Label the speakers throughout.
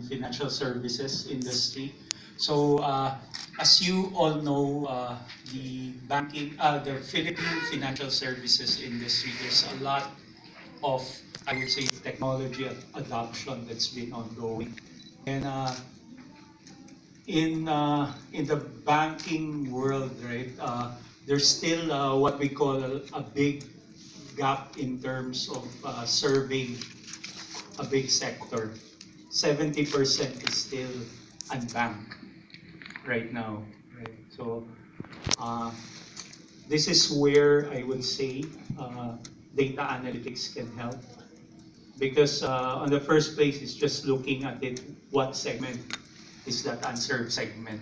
Speaker 1: financial services industry. So as you all know, the Philippine financial services industry, there's a lot of, I would say, technology adoption that's been ongoing. And in the banking world, right, there's still what we call a big gap in terms of serving a big sector. 70% is still unbanked right now. Right? So this is where I would say data analytics can help. Because on the first place, it's just looking at it, what segment is that unserved segment.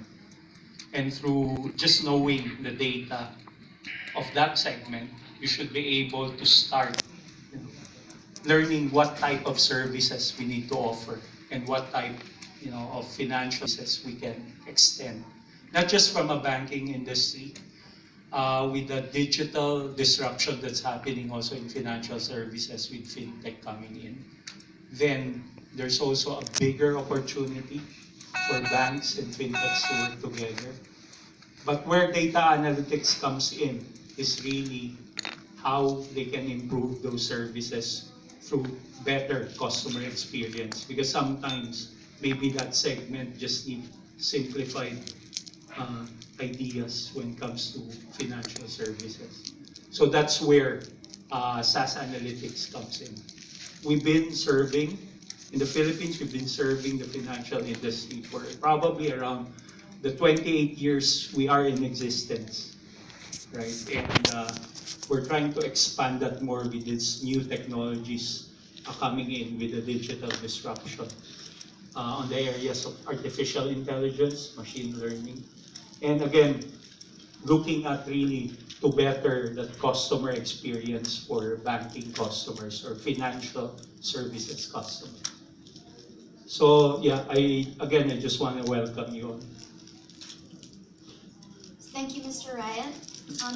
Speaker 1: And through just knowing the data of that segment, you should be able to start learning what type of services we need to offer and what type of financial services we can extend. Not just from a banking industry, with the digital disruption that's happening also in financial services with fintech coming in, then there's also a bigger opportunity for banks and fintechs to work together. But where data analytics comes in is really how they can improve those services through better customer experience. Because sometimes maybe that segment just needs simplified ideas when it comes to financial services. So that's where SAS Analytics comes in. We've been serving, in the Philippines, we've been serving the financial industry for probably around the 28 years we are in existence, right? And we're trying to expand that more with these new technologies coming in with the digital disruption on the areas of artificial intelligence, machine learning, and again, looking at really to better the customer experience for banking customers or financial services customers. So yeah, I just want to welcome you all.
Speaker 2: Thank you, Mr. Ryan.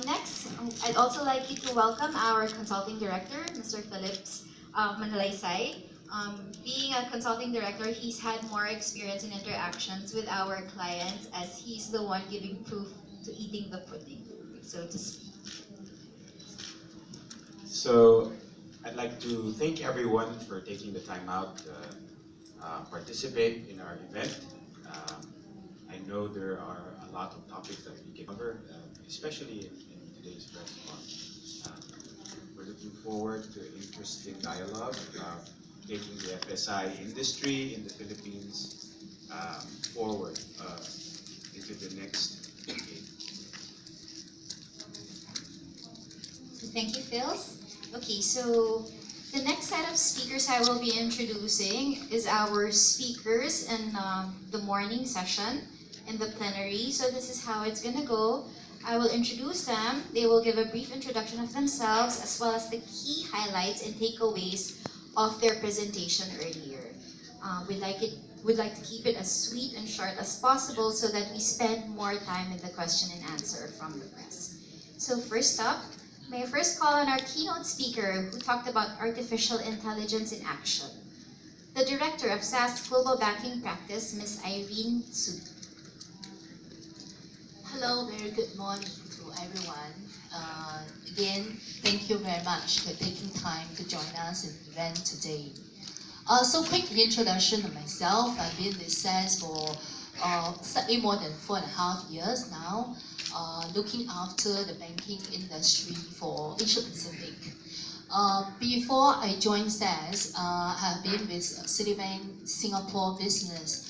Speaker 2: Next, I'd also like you to welcome our Consulting Director, Mr. Phillips Manalaysay. Being a Consulting Director, he's had more experience in interactions with our clients as he's the one giving proof to eating the pudding, so to speak.
Speaker 3: So I'd like to thank everyone for taking the time out to participate in our event. I know there are a lot of topics that we can cover, especially in today's press conference. We're looking forward to an interesting dialogue about taking the FSI industry in the Philippines forward into the next decade.
Speaker 2: Thank you, Phil. Okay, so the next set of speakers I will be introducing is our speakers in the morning session in the plenary. So this is how it's gonna go. I will introduce them. They will give a brief introduction of themselves as well as the key highlights and takeaways of their presentation earlier. We'd like to keep it as sweet and short as possible so that we spend more time in the question and answer from the press. So first up, may I first call on our keynote speaker who talked about artificial intelligence in action, the Director of SAS Global Banking Practice, Ms. Irene Su.
Speaker 4: Hello, very good morning to everyone. Again, thank you very much for taking time to join us in the event today. So quick introduction of myself. I've been with SAS for slightly more than 4.5 years now, looking after the banking industry for Asia Pacific. Before I joined SAS, I have been with Citibank Singapore business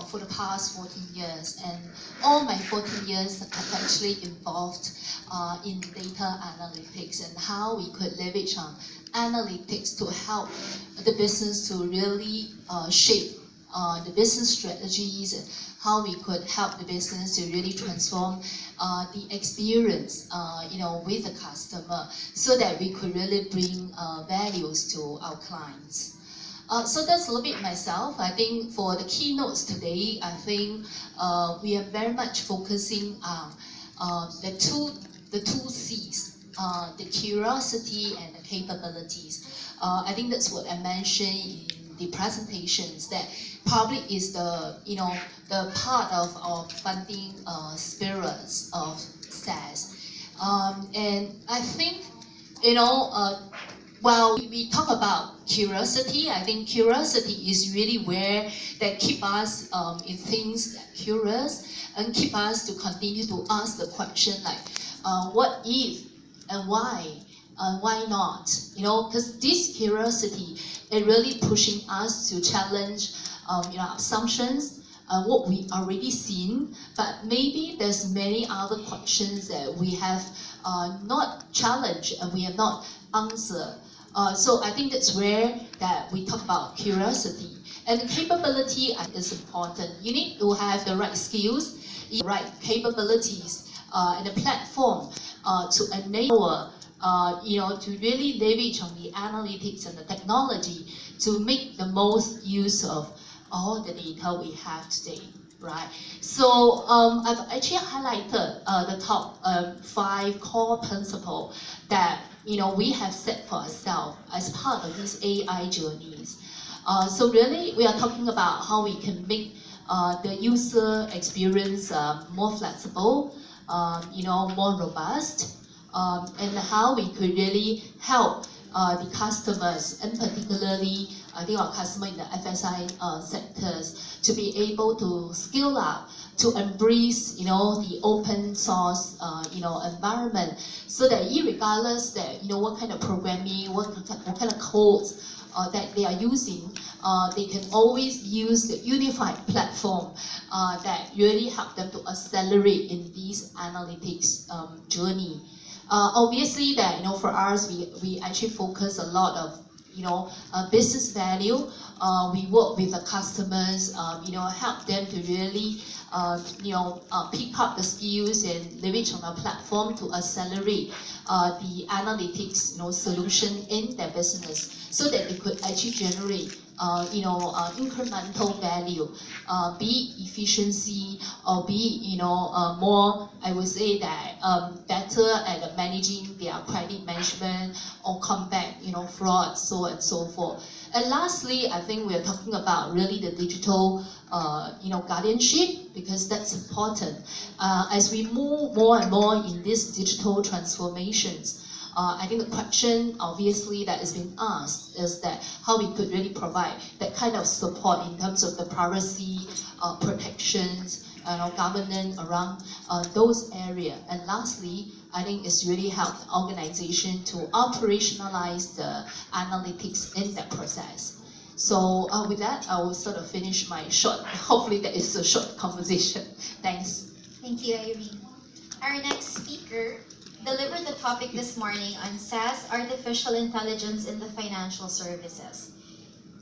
Speaker 4: for the past 14 years, and all my 14 years have actually involved in data analytics and how we could leverage on analytics to help the business to really shape the business strategies and how we could help the business to really transform the experience with the customer so that we could really bring values to our clients. So that's a little bit myself. I think for the keynotes today, I think we are very much focusing on the two C's, the curiosity and the capabilities. I think that's what I mentioned in the presentations, that probably is the the part of funding spirits of SAS. And I think while we talk about curiosity, I think curiosity is really where that keep us in things that curious and keep us to continue to ask the question like, what if and why not? Because this curiosity is really pushing us to challenge assumptions. What we already seen, but maybe there's many other questions that we have not challenged and we have not answered. So I think that's where that we talk about curiosity. And capability is important. You need to have the right skills, the right capabilities, and a platform to enable to really leverage on the analytics and the technology to make the most use of all the data we have today, right? So I've actually highlighted the top 5 core principles that we have set for ourselves as part of these AI journeys. So really, we are talking about how we can make the user experience more flexible, more robust, and how we could really help the customers, and particularly I think our customer in the FSI sectors, to be able to scale up, to embrace the open source environment, so that regardless that what kind of programming, what kind of codes that they are using, they can always use the unified platform that really help them to accelerate in this analytics journey. Obviously that for us we actually focus a lot of business value. We work with the customers, help them to really pick up the skills and leverage on our platform to accelerate the analytics solution in their business, so that they could actually generate incremental value, be it efficiency or be more, I would say that better at managing their credit management or combat fraud, so and so forth. And lastly, I think we are talking about really the digital guardianship, because that's important. As we move more and more in these digital transformations, I think the question, obviously, that is being asked is that how we could really provide that kind of support in terms of the privacy, protections, governance around those areas. And lastly, I think it's really helped the organization to operationalize the analytics in that process. So with that, I will sort of finish my short, hopefully that is a short conversation. Thanks.
Speaker 2: Thank you, Irene. Our next speaker delivered the topic this morning on SAS Artificial Intelligence in the Financial Services.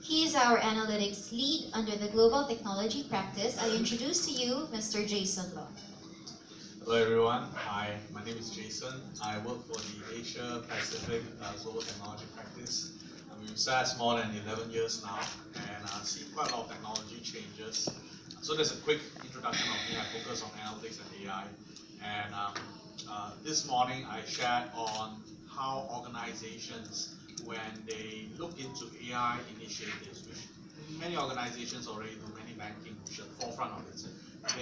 Speaker 2: He is our analytics lead under the Global Technology Practice. I introduce to you Mr. Jason Law.
Speaker 5: Hello everyone, hi, my name is Jason. I work for the Asia Pacific Global Technology Practice. I'm with SAS more than 11 years now, and I see quite a lot of technology changes. So there's a quick introduction of me. I focus on analytics and AI. And this morning I shared on how organizations, when they look into AI initiatives, which many organizations already do, many banking, which are at the forefront of it,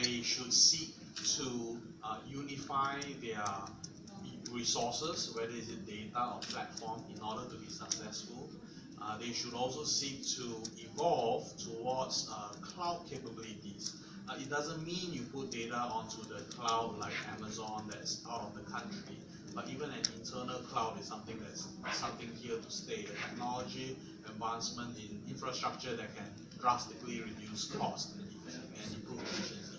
Speaker 5: they should seek to unify their resources, whether it's data or platform, in order to be successful. They should also seek to evolve towards cloud capabilities. It doesn't mean you put data onto the cloud like Amazon that's out of the country, but even an internal cloud is something that's here to stay. The technology advancement in infrastructure that can drastically reduce cost and improve efficiency.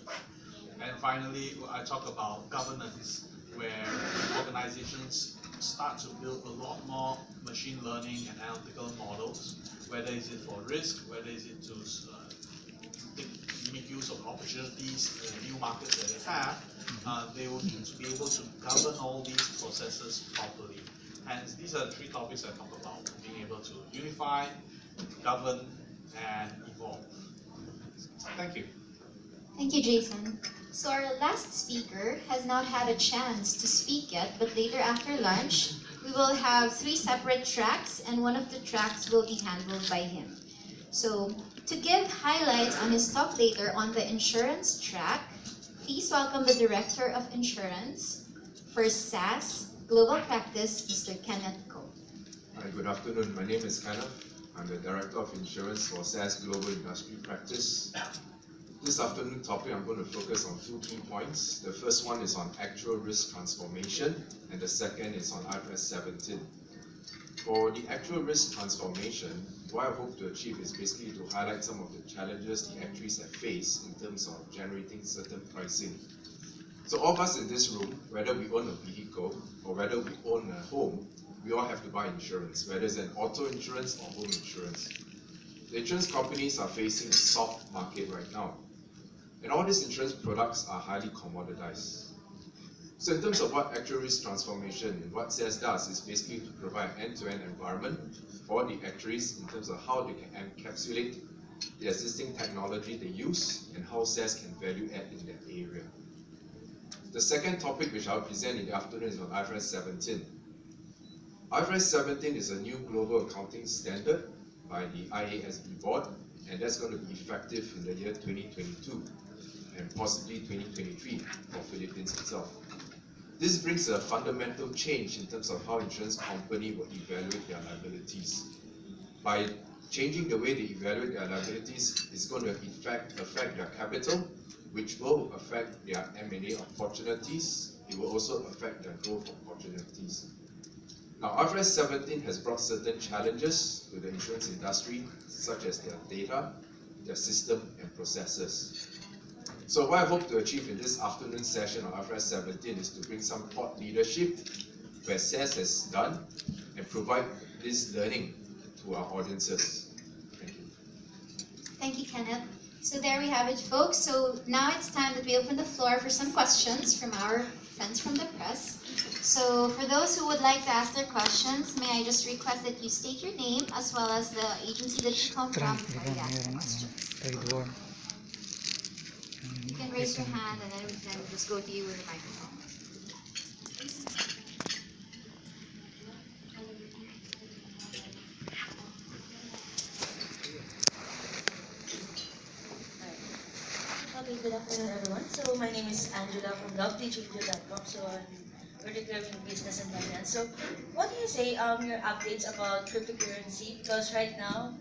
Speaker 5: And finally, I talk about governance, where organizations start to build a lot more machine learning and analytical models, whether it's for risk, whether it's to make use of opportunities, new markets that they have. They will need to be able to govern all these processes properly. Hence, these are the 3 topics I talk about: being able to unify, govern, and evolve. Thank you.
Speaker 2: Thank you, Jason. So our last speaker has not had a chance to speak yet, but later after lunch, we will have 3 separate tracks, and one of the tracks will be handled by him. So To give highlights on his talk later on the insurance track, please welcome the Director of Insurance for SAS Global Practice, Mr. Kenneth Ko.
Speaker 6: Hi, good afternoon. My name is Kenneth. I'm the Director of Insurance for SAS Global Industry Practice. This afternoon topic, I'm going to focus on 2 key points. The first one is on actual risk transformation, and the second is on IFRS 17. For the actual risk transformation, what I hope to achieve is basically to highlight some of the challenges the actuaries have faced in terms of generating certain pricing. So all of us in this room, whether we own a vehicle or whether we own a home, we all have to buy insurance, whether it's an auto insurance or home insurance. The insurance companies are facing a soft market right now. And all these insurance products are highly commoditized. So in terms of what actual risk transformation and what SAS does is basically to provide an end-to-end environment for the actuaries in terms of how they can encapsulate the existing technology they use and how SAS can value add in that area. The second topic which I'll present in the afternoon is on IFRS 17. IFRS 17 is a new global accounting standard by the IASB board, and that's going to be effective in the year 2022 and possibly 2023 for Philippines itself. This brings a fundamental change in terms of how insurance companies will evaluate their liabilities. By changing the way they evaluate their liabilities, it's going to affect their capital, which will affect their M&A opportunities. It will also affect their growth opportunities. Now, IFRS 17 has brought certain challenges to the insurance industry, such as their data, their system, and processes. So what I hope to achieve in this afternoon session on IFRS 17 is to bring some thought leadership, where SAS has done, and provide this learning to our audiences. Thank you.
Speaker 2: Thank you, Kenneth. So there we have it, folks. So now it's time that we open the floor for some questions from our friends from the press. So for those who would like to ask their questions, may I just request that you state your name as well as the agency that you come from before you ask the questions. You can raise your hand and then we can just go to you with the microphone.
Speaker 7: Okay, good afternoon everyone. So my name is Angela from lovelyjuju.com. So I'm particularly in business and finance. So what do you say your updates about cryptocurrency? Because right now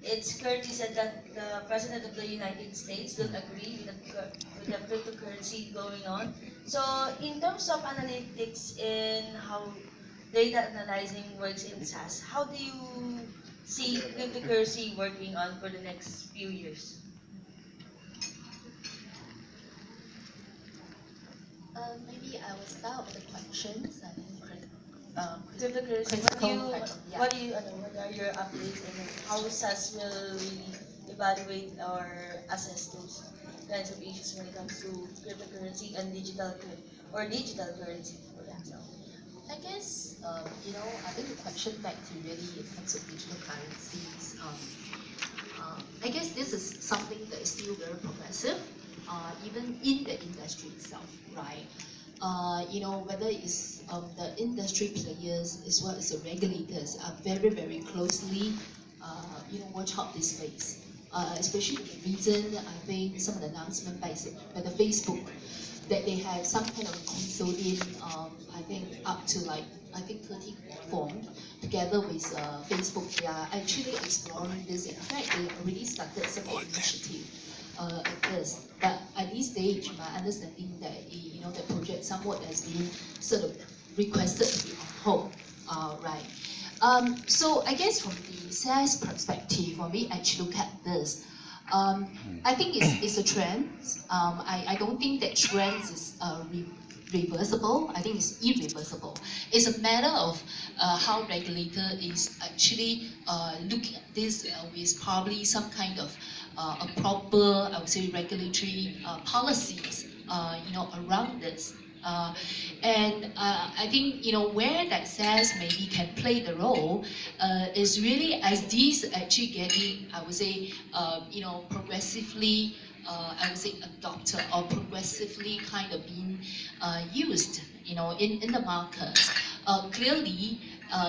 Speaker 7: it's currently said that the President of the United States don't agree with the cryptocurrency going on. So in terms of analytics and how data analyzing works in SAS, how do you see cryptocurrency working on for the next few years?
Speaker 4: Maybe I will start with the questions and then
Speaker 7: Cryptocurrency. What are your updates and how SAS will really evaluate or assess those kinds of issues when it comes to cryptocurrency and digital currency for example?
Speaker 4: I guess, I think the question back to really in terms of digital currencies, I guess this is something that is still very progressive, even in the industry itself, right? Whether it's the industry players as well as the regulators are very, very closely, watch out this space. Especially the reason, I think some of the announcement by the Facebook, that they have some kind of consortium, I think up to 30 formed together with Facebook. They are actually exploring this. In fact, they already started some initiative at this. But at this stage, my understanding that the project somewhat has been sort of requested to be on hold, right? So I guess from the SAS perspective, when we actually look at this, I think it's a trend. I don't think that trend is reversible. I think it's irreversible. It's a matter of how regulator is actually looking at this with probably some kind of a proper, I would say, regulatory policies, around this. And I think, where that SAS maybe can play the role is really as these actually getting, I would say, progressively, I would say, adopted or progressively kind of being used, in the market. Clearly,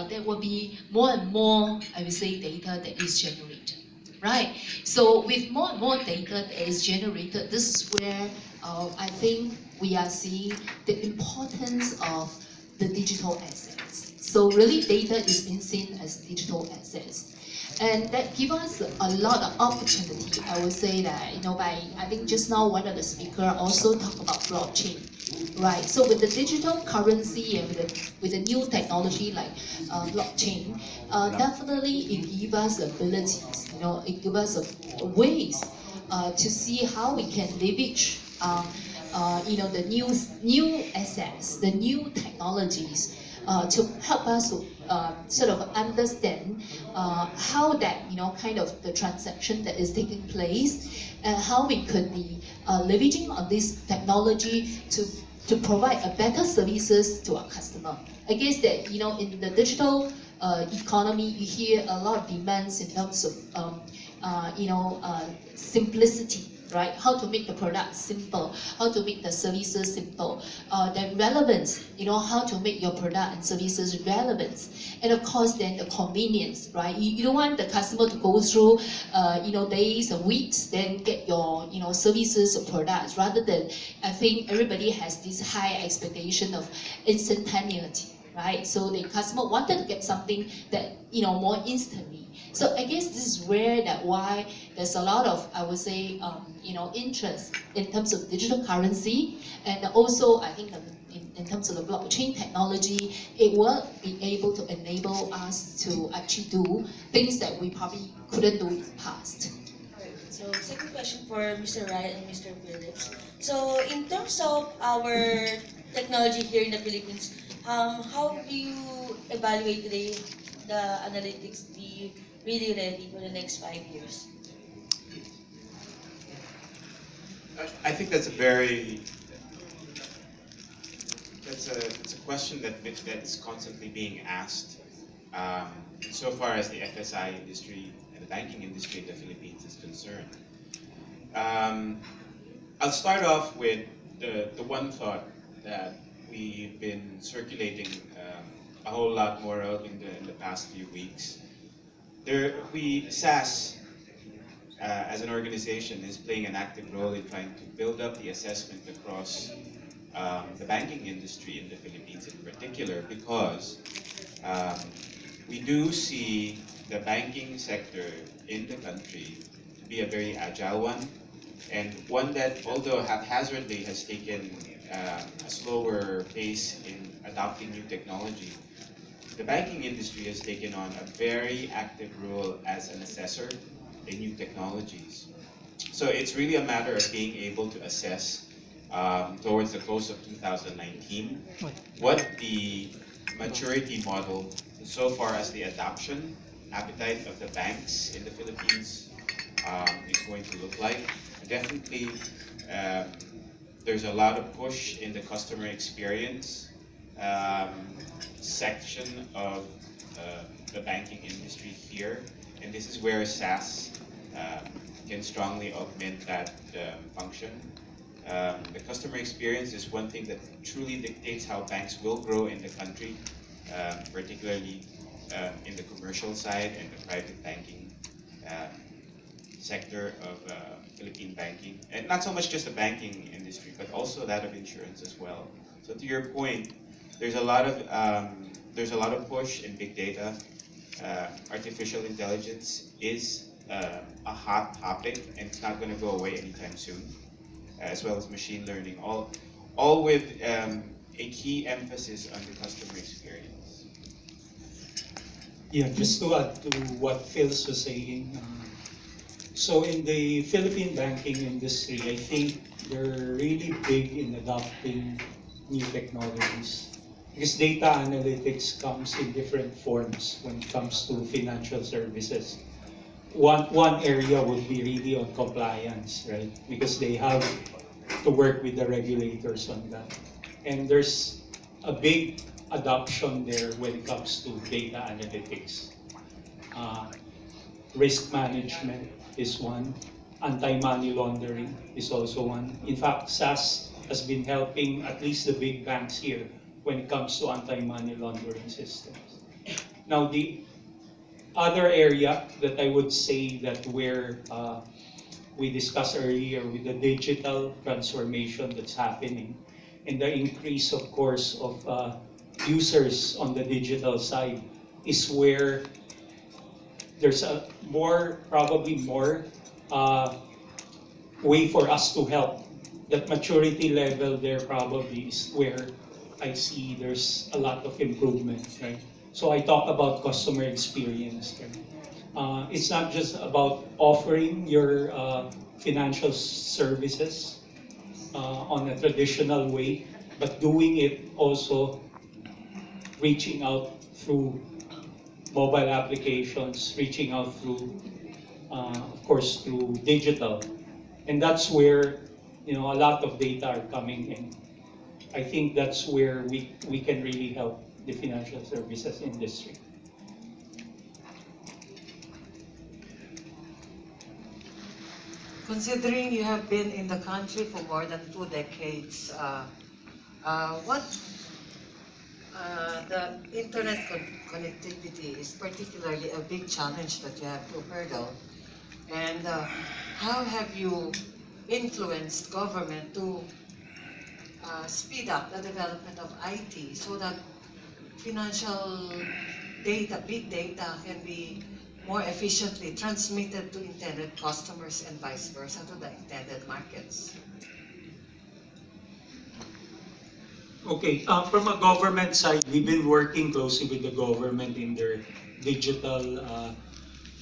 Speaker 4: there will be more and more, I would say, data that is generated. right? So with more and more data that is generated, this is where I think we are seeing the importance of the digital assets. So really data is being seen as digital assets. And that gives us a lot of opportunity. I would say that, I think just now one of the speakers also talked about blockchain, right? So with the digital currency and with the new technology like blockchain, definitely it gives us abilities, it gives us ways to see how we can leverage the new assets, the new technologies to help us to sort of understand how that, kind of the transaction that is taking place and how we could be leveraging on this technology to provide a better services to our customer. I guess that, in the digital economy, you hear a lot of demands in terms of, simplicity, right? How to make the product simple, how to make the services simple, then relevance, how to make your product and services relevant. And of course, then the convenience, right? You don't want the customer to go through, days and weeks, then get your, services or products, rather than, I think everybody has this high expectation of instantaneity, right? So the customer wanted to get something that, more instantly. So I guess this is where why there's a lot of, I would say, interest in terms of digital currency, and also I think in terms of the blockchain technology, it will be able to enable us to actually do things that we probably couldn't do in the past.
Speaker 7: Alright, so second question for Mr. Ryan and Mr. Phillips. So in terms of our technology here in the Philippines, how do you evaluate today the analytics to be really ready for the next 5 years?
Speaker 3: I think that's a question that is constantly being asked. So far as the FSI industry and the banking industry in the Philippines is concerned. I'll start off with the one thought that we've been circulating a whole lot more of in the past few weeks. SAS as an organization is playing an active role in trying to build up the assessment across the banking industry in the Philippines in particular, because we do see the banking sector in the country to be a very agile one, and one that, although haphazardly has taken a slower pace in adopting new technology, the banking industry has taken on a very active role as an assessor in new technologies. So it's really a matter of being able to assess towards the close of 2019 what the maturity model, so far as the adoption appetite of the banks in the Philippines is going to look like. Definitely, there's a lot of push in the customer experience section of the banking industry here, and this is where SAS can strongly augment that function. The customer experience is one thing that truly dictates how banks will grow in the country, particularly in the commercial side and the private banking sector of Philippine banking, and not so much just the banking industry, but also that of insurance as well. So to your point, there's a lot of push in big data. Artificial intelligence is a hot topic, and it's not going to go away anytime soon, as well as machine learning, all with a key emphasis on the customer experience.
Speaker 1: Yeah, just to add to what Phil's was saying, so in the Philippine banking industry, I think they're really big in adopting new technologies, because data analytics comes in different forms when it comes to financial services. One area would be really on compliance, right? Because they have to work with the regulators on that. And there's a big adoption there when it comes to data analytics. Risk management is one. Anti-money laundering is also one. In fact, SAS has been helping at least the big banks here when it comes to anti-money laundering systems. Now, other area that I would say that where we discussed earlier with the digital transformation that's happening and the increase, of course, of users on the digital side is where there's a probably more way for us to help. That maturity level there probably is where I see there's a lot of improvement, right? So I talk about customer experience, right? It's not just about offering your financial services on a traditional way, but doing it also reaching out through mobile applications, reaching out through, of course, through digital. And that's where, a lot of data are coming in. I think that's where we can really help the financial services industry.
Speaker 8: Considering you have been in the country for more than 2 decades, what the internet connectivity is particularly a big challenge that you have to hurdle. And how have you influenced government to speed up the development of IT so that financial data, big data, can be more efficiently transmitted to intended customers and vice versa to the intended markets?
Speaker 1: Okay, from a government side, we've been working closely with the government in their digital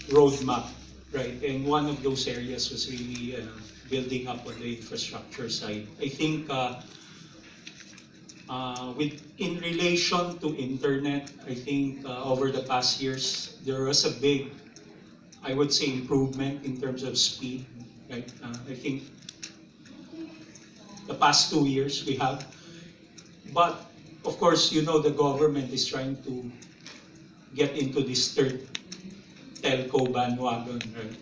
Speaker 1: roadmap, right? And one of those areas was really building up on the infrastructure side. I think in relation to internet, I think over the past years, there was a big, I would say, improvement in terms of speed, right? I think the past 2 years we have. But of course, the government is trying to get into this third telco bandwagon, right?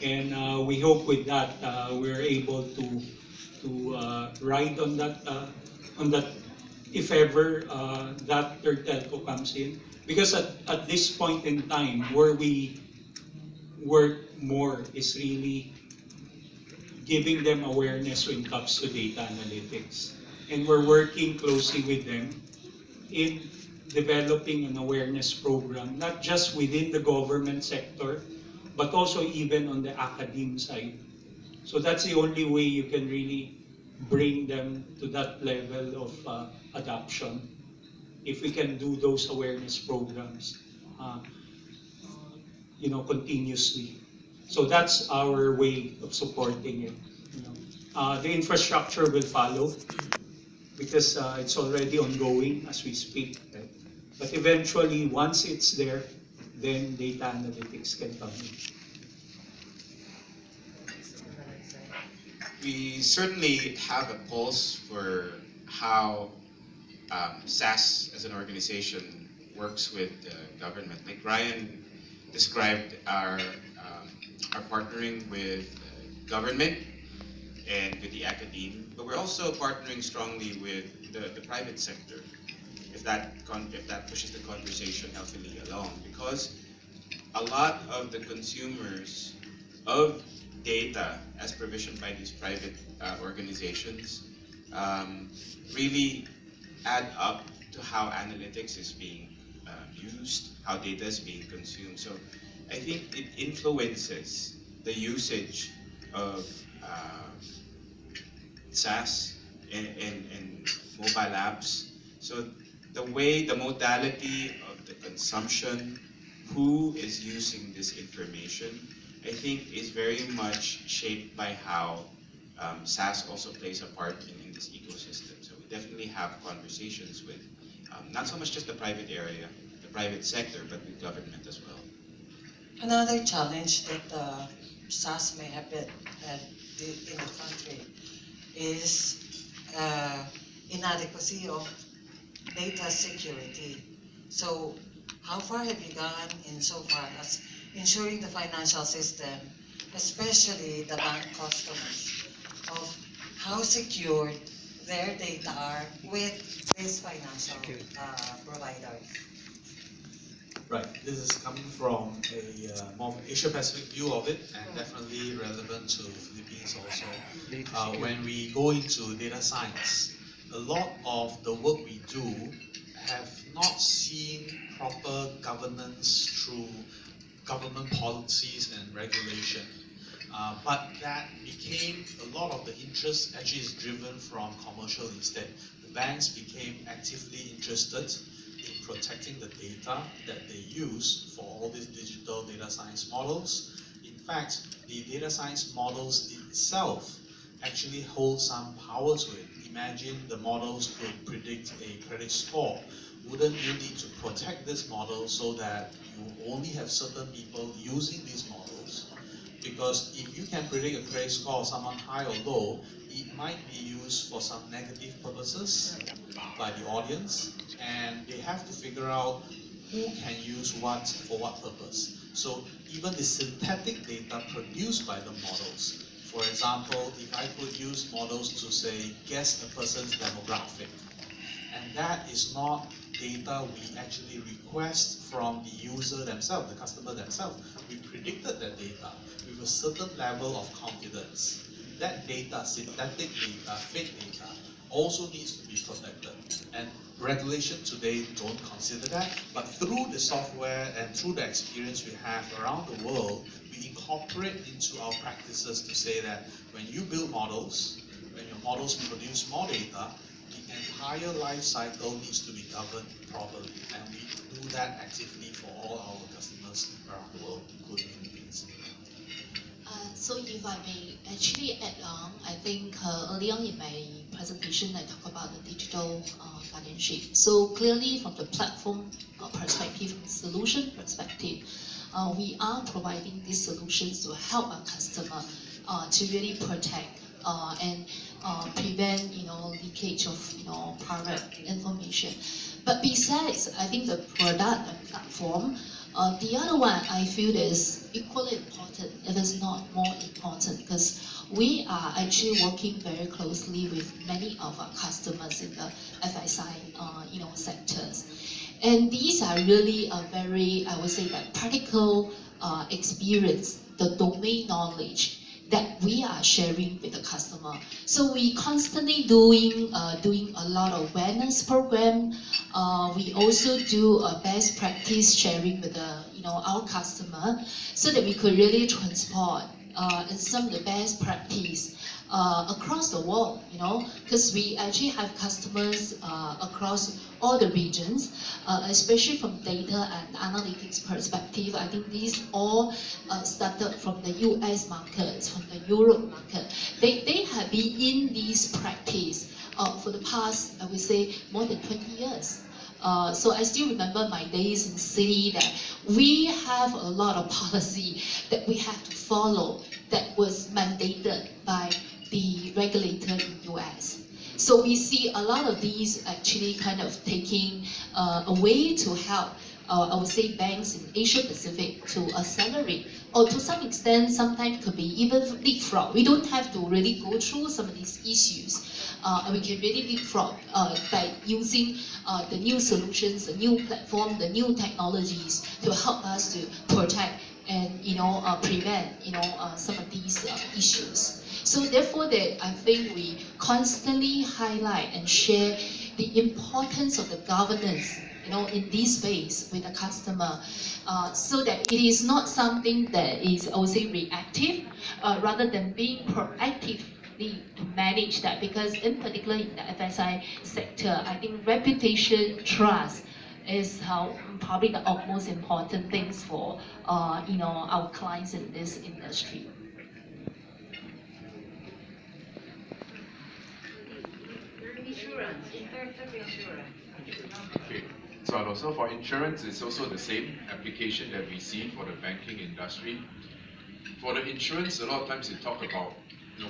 Speaker 1: And we hope with that we're able to ride on that if ever that third telco comes in. Because at this point in time, where we work more is really giving them awareness when it comes to data analytics. And we're working closely with them in developing an awareness program, not just within the government sector, but also even on the academe side. So that's the only way you can really bring them to that level of adoption. If we can do those awareness programs, continuously. So that's our way of supporting it. The infrastructure will follow because it's already ongoing as we speak. Right? But eventually, once it's there, then data analytics can come in.
Speaker 3: We certainly have a pulse for how SAS as an organization works with government. Like Ryan described our partnering with government and with the academe, but we're also partnering strongly with the private sector, if that pushes the conversation healthily along, because a lot of the consumers of data as provisioned by these private organizations really add up to how analytics is being used, how data is being consumed. So I think it influences the usage of SAS and mobile apps. So the modality of the consumption, who is using this information, I think is very much shaped by how SAS also plays a part in this ecosystem. So we definitely have conversations with not so much just the private area, the private sector, but with government as well.
Speaker 8: Another challenge that SAS may have been in the country is inadequacy of data security. So how far have you gone insofar as ensuring the financial system, especially the bank customers, of how secured their data are with these financial providers?
Speaker 5: Right, this is coming from a more Asia Pacific view of it, and definitely relevant to Philippines also. When we go into data science, a lot of the work we do have not seen proper governance through government policies and regulation. But that became a lot of the interest actually is driven from commercial instead. The banks became actively interested in protecting the data that they use for all these digital data science models. In fact, the data science models itself actually hold some power to it. Imagine the models could predict a credit score. Wouldn't you need to protect this model so that you only have certain people using these models? Because if you can predict a credit score of someone high or low, it might be used for some negative purposes by the audience, and they have to figure out who can use what for what purpose. So even the synthetic data produced by the models, for example, if I could use models to say, guess a person's demographic, and that is not data we actually request from the user themselves, the customer themselves. We predicted that data with a certain level of confidence. That data, synthetic data, fake data, also needs to be protected. And regulation today don't consider that, but through the software and through the experience we have around the world, we incorporate into our practices to say that when you build models, when your models produce more data, the entire life cycle needs to be governed properly, and we do that actively for all our customers around the world, including Philippines.
Speaker 4: So if I may actually add on, I think early on in my presentation I talked about the digital guardianship. So clearly from the platform perspective, from the solution perspective, we are providing these solutions to help our customer to really protect and prevent leakage of private information. But besides, I think the product and platform, the other one I feel is equally important, if it's not more important, because we are actually working very closely with many of our customers in the FSI sectors. And these are really a very, I would say, that practical experience, the domain knowledge that we are sharing with the customer. So we constantly doing a lot of awareness program. We also do a best practice sharing with our customer, so that we could really transport some of the best practice across the world, because we actually have customers across all the regions, especially from data and analytics perspective. I think these all started from the US markets, from the Europe market. They have been in this practice for the past, I would say, more than 20 years. So I still remember my days in city that we have a lot of policy that we have to follow that was mandated by the regulator in US. So we see a lot of these actually kind of taking a way to help, I would say, banks in Asia Pacific to accelerate, or to some extent, sometimes could be even leapfrog. We don't have to really go through some of these issues. And we can really leapfrog by using the new solutions, the new platform, the new technologies to help us to protect and prevent some of these issues. So therefore, that I think we constantly highlight and share the importance of the governance, in this space with the customer, so that it is not something that is, I would say, reactive, rather than being proactive to manage that. Because in particular in the FSI sector, I think reputation, trust is probably the most important things for our clients in this industry.
Speaker 9: Insurance, in terms of insurance.
Speaker 6: Okay. So for insurance, it's also the same application that we see for the banking industry. For the insurance, a lot of times you talk about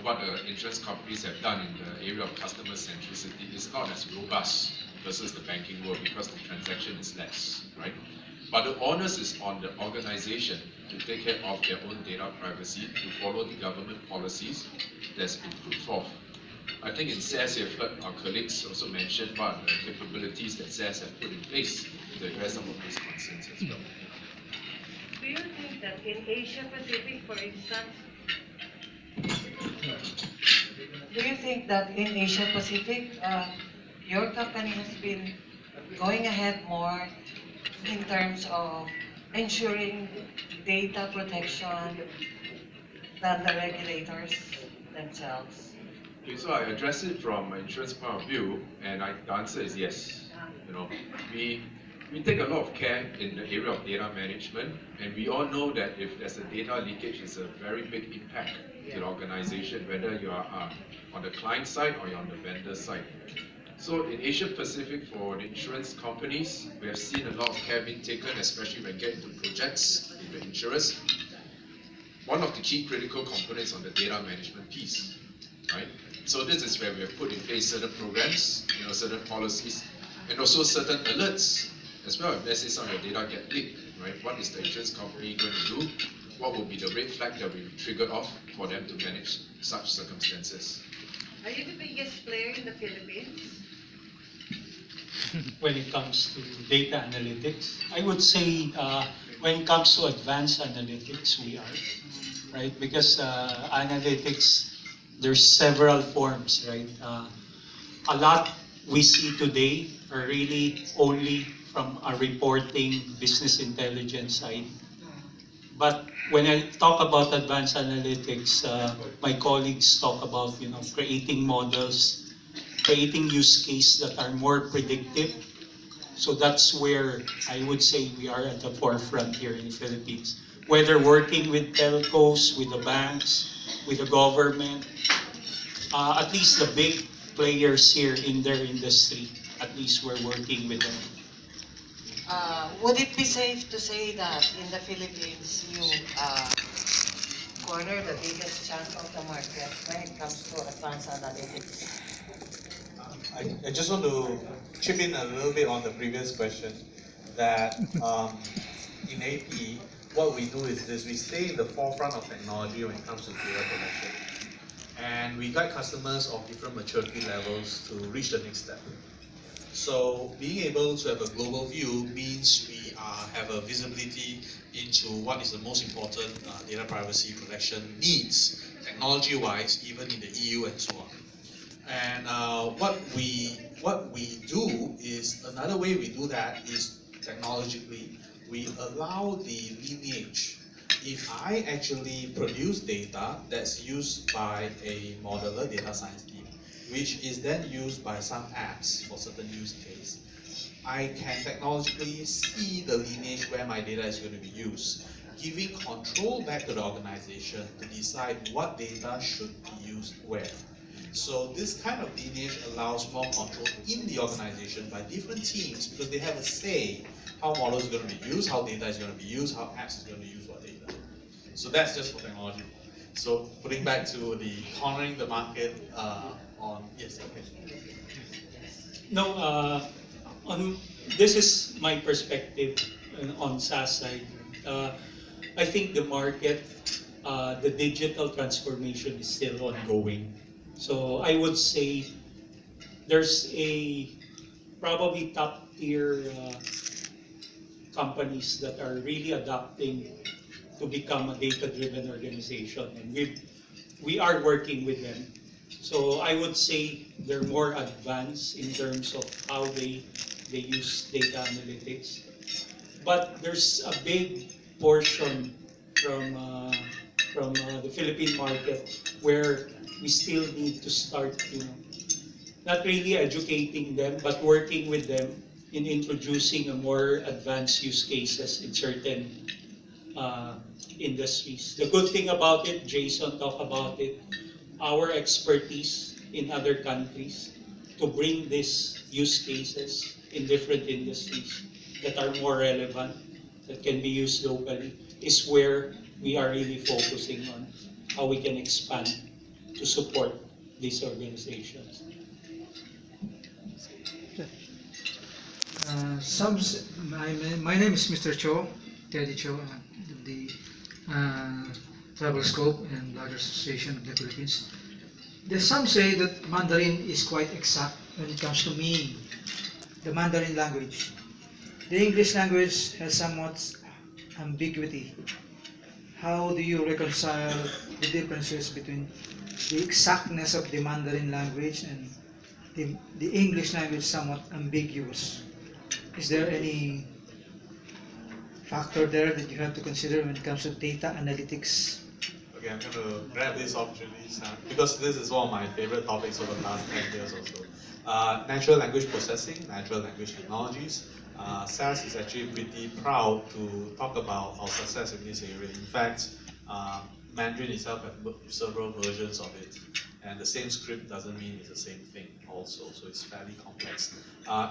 Speaker 6: what the insurance companies have done in the area of customer centricity is not as robust versus the banking world, because the transaction is less, right? But the onus is on the organization to take care of their own data privacy, to follow the government policies that's been put forth. I think in SAS, you've heard our colleagues also mention what are the capabilities that SAS have put in place to address some of these concerns as well.
Speaker 9: Do you think that in Asia Pacific, for instance,
Speaker 8: Do you think that in Asia Pacific, your company has been going ahead more in terms of ensuring data protection than the regulators themselves?
Speaker 6: Okay, so I address it from an insurance point of view, and the answer is yes. You know, we take a lot of care in the area of data management, and we all know that if there's a data leakage, it's a very big impact to the organization, whether you are on the client side or you're on the vendor side. So in Asia Pacific, for the insurance companies, we have seen a lot of care being taken, especially when getting into projects with the insurers. One of the key critical components on the data management piece, right? So this is where we have put in place certain programs, certain policies, and also certain alerts as well. If let's say some of your data get leaked, right? What is the insurance company going to do? What will be the red flag that will be triggered off for them to manage such circumstances?
Speaker 9: are you the biggest player in the Philippines?
Speaker 1: When it comes to data analytics, I would say when it comes to advanced analytics, we are, right? Because analytics, there's several forms, right? A lot we see today are really only from a reporting business intelligence side. But when I talk about advanced analytics, my colleagues talk about creating models, creating use cases that are more predictive. So that's where I would say we are at the forefront here in the Philippines. Whether working with telcos, with the banks, with the government, at least the big players here in their industry, at least we're working with them.
Speaker 8: Would it be safe to say that in the Philippines, you corner the biggest chunk of the market when it comes to advanced analytics?
Speaker 10: I just want to chip in a little bit on the previous question that in AP, what we do is this: we stay in the forefront of technology when it comes to data collection. And we guide customers of different maturity levels to reach the next step. So being able to have a global view means we have a visibility into what is the most important data privacy protection needs, technology-wise, even in the EU and so on. And what we do is, another way we do that is technologically, we allow the lineage. If I actually produce data that's used by a modeler, data science team, which is then used by some apps for certain use case, I can technologically see the lineage where my data is going to be used, giving control back to the organization to decide what data should be used where. So this kind of lineage allows more control in the organization by different teams, because they have a say how models are going to be used, how data is going to be used, how apps is going to use what data. So that's just for technology. So putting back to the cornering the market on, yes, okay.
Speaker 1: No, this is my perspective on SAS side. I think the market, the digital transformation is still ongoing. So I would say there's probably top tier companies that are really adapting to become a data-driven organization, and we are working with them. So I would say they're more advanced in terms of how they use data analytics. But there's a big portion from the Philippine market where we still need to start, not really educating them, but working with them in introducing a more advanced use cases in certain industries. The good thing about it, Jason talked about it, our expertise in other countries to bring these use cases in different industries that are more relevant, that can be used locally, is where we are really focusing on how we can expand to support these organizations.
Speaker 11: My name is Mr. Cho, Teddy Cho, the Travel Scope and Blogger Association of the Philippines. There's some say that Mandarin is quite exact when it comes to meaning, the Mandarin language. The English language has somewhat ambiguity. How do you reconcile the differences between the exactness of the Mandarin language and the English language somewhat ambiguous? Is there any factor there that you have to consider when it comes to data analytics?
Speaker 5: Okay, I'm going to grab this opportunity because this is one of my favorite topics over the last 10 years or so. Natural language processing, natural language technologies. SAS is actually pretty proud to talk about our success in this area. In fact, Mandarin itself has several versions of it, and the same script doesn't mean it's the same thing also, so it's fairly complex.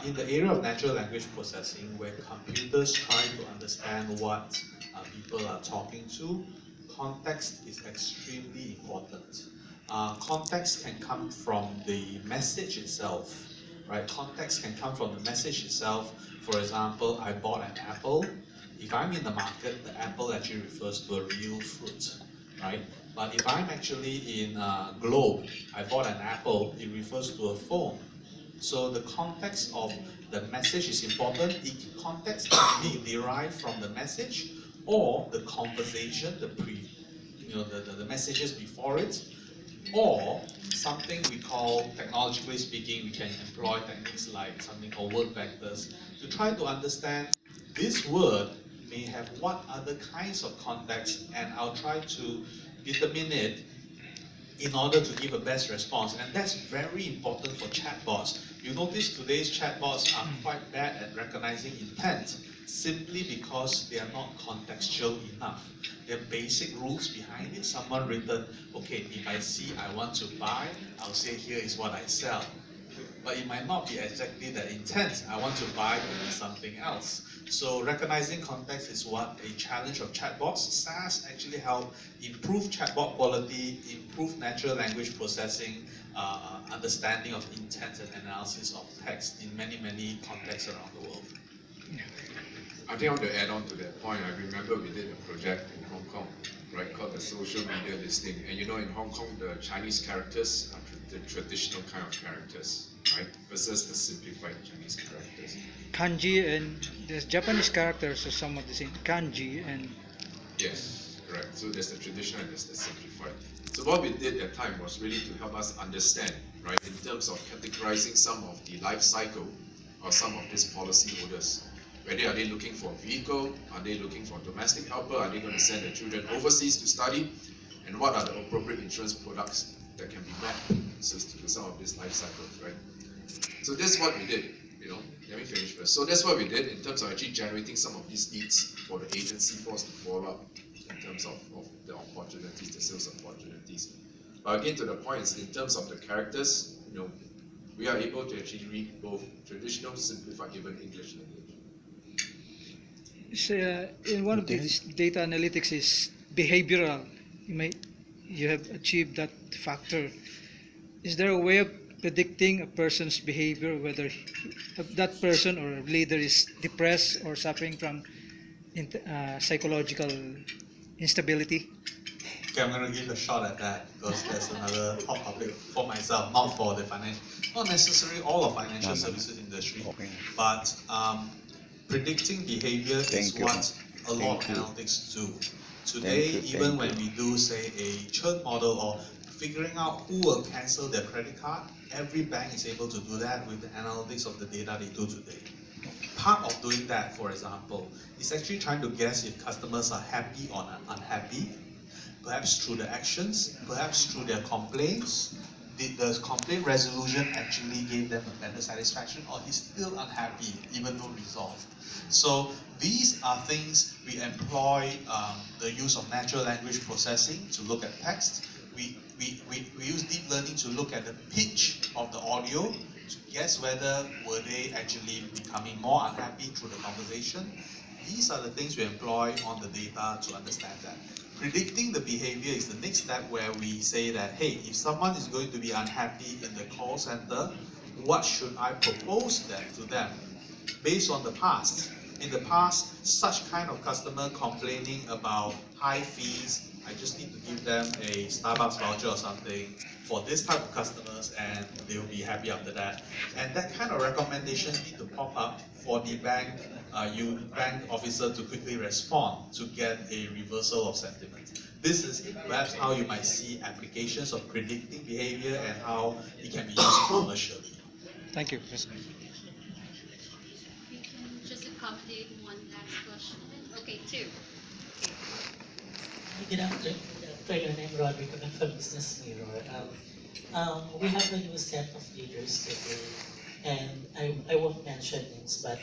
Speaker 5: In the area of natural language processing, where computers try to understand what people are talking to, context is extremely important. Context can come from the message itself, right? Context can come from the message itself. For example, I bought an apple. If I'm in the market, the apple actually refers to a real fruit, right? But if I'm actually in Globe, I bought an apple, it refers to a phone. So the context of the message is important. The context can be derived from the message or the conversation, the messages before it, or something we call, technologically speaking, we can employ techniques like something called word vectors to try to understand this word may have what other kinds of context, and I'll try to determine it in order to give a best response. And that's very important for chatbots. You notice today's chatbots are quite bad at recognizing intent simply because they are not contextual enough. There are basic rules behind it. Someone written, okay, if I see I want to buy, I'll say here is what I sell. But it might not be exactly the intent. I want to buy something else. So recognizing context is what a challenge of chatbots. SAS actually help improve chatbot quality, improve natural language processing, understanding of intent and analysis of text in many, many contexts around the world.
Speaker 6: I think I want to add on to that point. I remember we did a project in Hong Kong, right, called the social media listing. And you know, in Hong Kong, the Chinese characters are the traditional kind of characters, right, versus the simplified Chinese characters.
Speaker 11: Kanji and the Japanese characters are somewhat the same. Kanji and...
Speaker 6: Yes, correct. So there's the traditional and there's the simplified. So what we did at that time was really to help us understand, right, in terms of categorizing some of the life cycle of some of these policy holders. Whether are they looking for a vehicle? Are they looking for domestic helper? Are they going to send their children overseas to study? And what are the appropriate insurance products that can be mapped to some of these life cycles, right? So that's what we did, let me finish first. So that's what we did in terms of actually generating some of these needs for the agency force to follow up in terms of the opportunities, the sales opportunities. But again, to the point is in terms of the characters, we are able to actually read both traditional, simplified, even English language.
Speaker 11: In one of these data analytics is behavioral. You have achieved that factor. Is there a way of predicting a person's behavior, whether that person or leader is depressed or suffering from psychological instability?
Speaker 5: Okay, I'm going to give a shot at that because that's another hot topic for myself, not for the financial, not necessarily all of financial services industry, but predicting behavior is what a lot of analytics do. Today, even when we do, say, a churn model or figuring out who will cancel their credit card, every bank is able to do that with the analytics of the data they do today. Part of doing that, for example, is actually trying to guess if customers are happy or unhappy, perhaps through the actions, perhaps through their complaints. Did the complaint resolution actually gave them a better satisfaction, or he's still unhappy even though resolved? So these are things we employ the use of natural language processing to look at text. We use deep learning to look at the pitch of the audio to guess whether were they actually becoming more unhappy through the conversation. These are the things we employ on the data to understand that. Predicting the behavior is the next step, where we say that, hey, if someone is going to be unhappy in the call center, what should I propose to them based on the past? In the past, such kind of customer complaining about high fees, I just need to give them a Starbucks voucher or something for this type of customers, and they'll be happy after that. And that kind of recommendations need to pop up for the bank officer to quickly respond to get a reversal of sentiment. This is perhaps how you might see applications of predicting behavior and how it can be used commercially.
Speaker 11: Thank you, Professor.
Speaker 12: We can just accommodate one last question. Okay, two.
Speaker 13: Good afternoon. I'm Roderick. I'm from Business Mirror. We have a new set of leaders today, and I won't mention names, but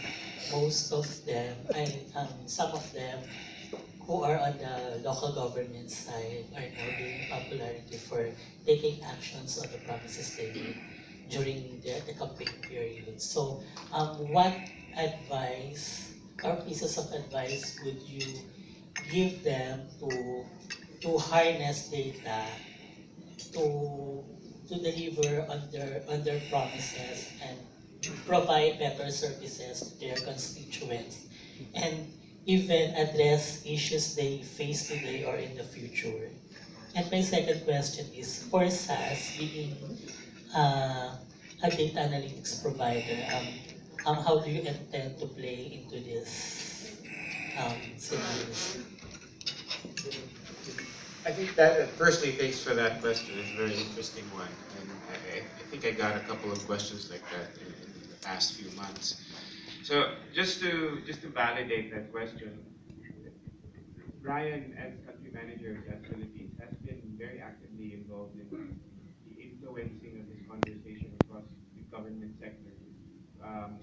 Speaker 13: most of them, some of them who are on the local government side are now gaining popularity for taking actions on the promises they made during the campaign period. So, what advice or pieces of advice would you give them to harness data to deliver on their promises and provide better services to their constituents and even address issues they face today or in the future? And my second question is, for SAS being a data analytics provider, how do you intend to play into this scenarios?
Speaker 3: I think that, firstly, thanks for that question. It's a very interesting one. And I think I got a couple of questions like that in the past few months. So just to validate that question, Brian, as country manager of SAS Philippines, has been very actively involved in the influencing of this conversation across the government sector,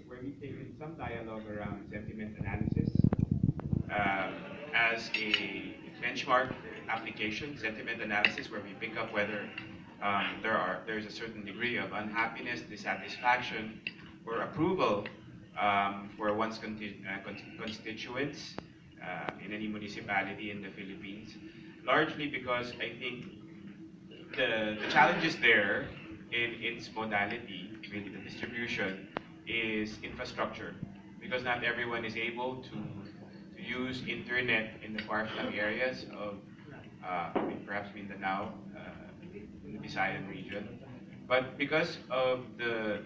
Speaker 3: where we've taken some dialogue around sentiment analysis as a benchmark application, sentiment analysis, where we pick up whether there's a certain degree of unhappiness, dissatisfaction, or approval for one's constituents in any municipality in the Philippines. Largely because I think the challenges there in its modality, really the distribution, is infrastructure. Because not everyone is able to use internet in the far-flung areas of perhaps Mindanao, in the Visayan region. But because of the